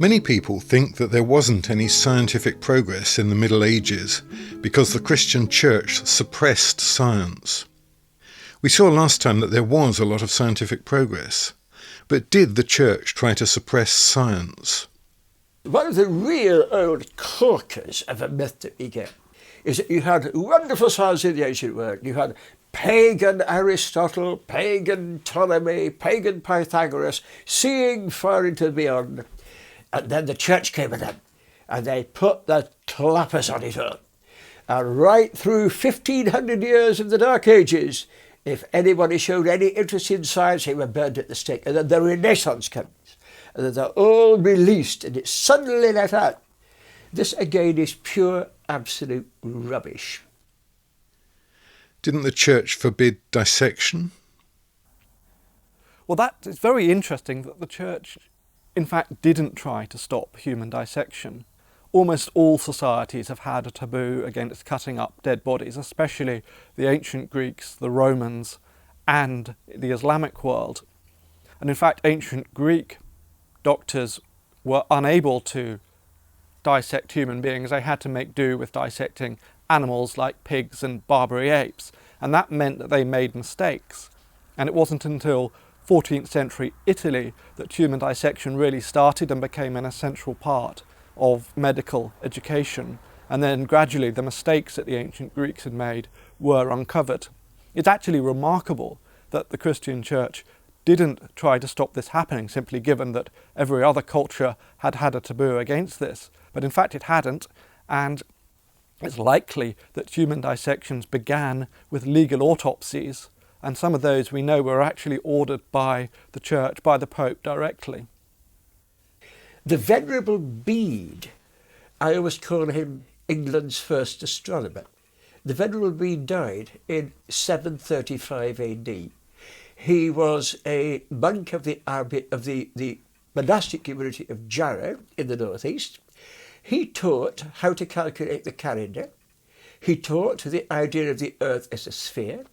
Many people think that there wasn't any scientific progress in the Middle Ages because the Christian Church suppressed science. We saw last time that there was a lot of scientific progress, but did the Church try to suppress science? One of the real old corkers of a myth that we get is that you had wonderful science in the ancient world. You had pagan Aristotle, pagan Ptolemy, pagan Pythagoras, seeing far into the beyond. And then the church came with them, and they put the clappers on it all. And right through 1500 years of the Dark Ages, if anybody showed any interest in science, they were burned at the stake. And then the Renaissance comes, and then they're all released, and it's suddenly let out. This again is pure, absolute rubbish. Didn't the church forbid dissection? Well, that is very interesting that the church, in fact, didn't try to stop human dissection. Almost all societies have had a taboo against cutting up dead bodies, especially the ancient Greeks, the Romans, and the Islamic world. And in fact, ancient Greek doctors were unable to dissect human beings. They had to make do with dissecting animals like pigs and Barbary apes, and that meant that they made mistakes. And it wasn't until 14th century Italy that human dissection really started and became an essential part of medical education, and then gradually the mistakes that the ancient Greeks had made were uncovered. It's actually remarkable that the Christian Church didn't try to stop this happening, simply given that every other culture had had a taboo against this. But in fact it hadn't, and it's likely that human dissections began with legal autopsies, and some of those we know were actually ordered by the Church, by the Pope directly. The Venerable Bede, I always call him England's first astronomer. The Venerable Bede died in 735 AD. He was a monk of the monastic community of Jarrow in the northeast. He taught how to calculate the calendar. He taught the idea of the Earth as a sphere,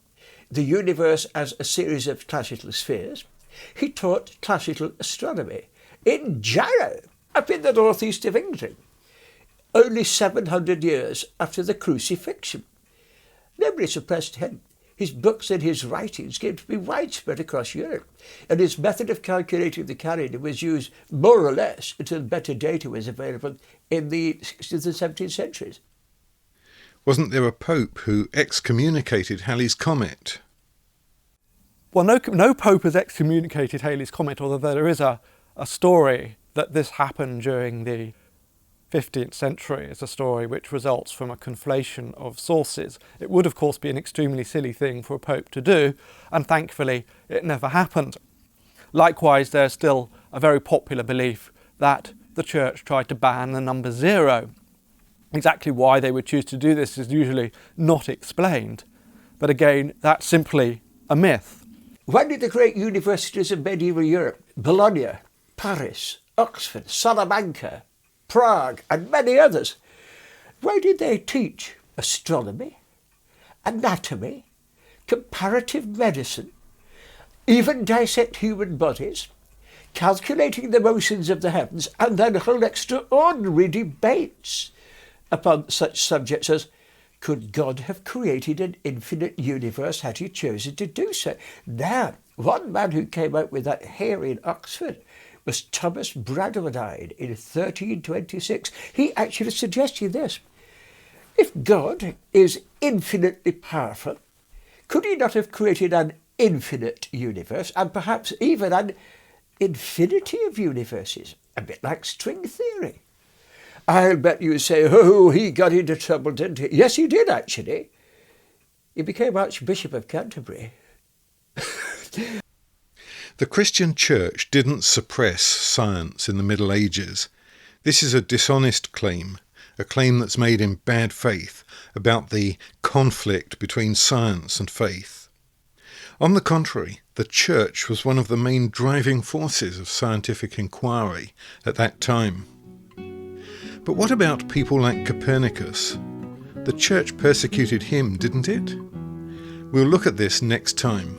the universe as a series of classical spheres. He taught classical astronomy in Jarrow, up in the northeast of England, only 700 years after the crucifixion. Nobody suppressed him. His books and his writings came to be widespread across Europe, and his method of calculating the calendar was used more or less until better data was available in the 16th and 17th centuries. Wasn't there a pope who excommunicated Halley's Comet? Well, no pope has excommunicated Halley's Comet, although there is a story that this happened during the 15th century. It's a story which results from a conflation of sources. It would, of course, be an extremely silly thing for a pope to do, and thankfully it never happened. Likewise, there's still a very popular belief that the Church tried to ban the number 0. Exactly why they would choose to do this is usually not explained, but again, that's simply a myth. Why did the great universities of medieval Europe, Bologna, Paris, Oxford, Salamanca, Prague, and many others, why did they teach astronomy, anatomy, comparative medicine, even dissect human bodies, calculating the motions of the heavens, and then hold extraordinary debates upon such subjects as, could God have created an infinite universe had he chosen to do so? Now, one man who came out with that here in Oxford was Thomas Bradwardine in 1326. He actually suggested this. If God is infinitely powerful, could he not have created an infinite universe, and perhaps even an infinity of universes? A bit like string theory. I'll bet you say, oh, he got into trouble, didn't he? Yes, he did, actually. He became Archbishop of Canterbury. The Christian Church didn't suppress science in the Middle Ages. This is a dishonest claim, a claim that's made in bad faith about the conflict between science and faith. On the contrary, the Church was one of the main driving forces of scientific inquiry at that time. But what about people like Copernicus? The Church persecuted him, didn't it? We'll look at this next time.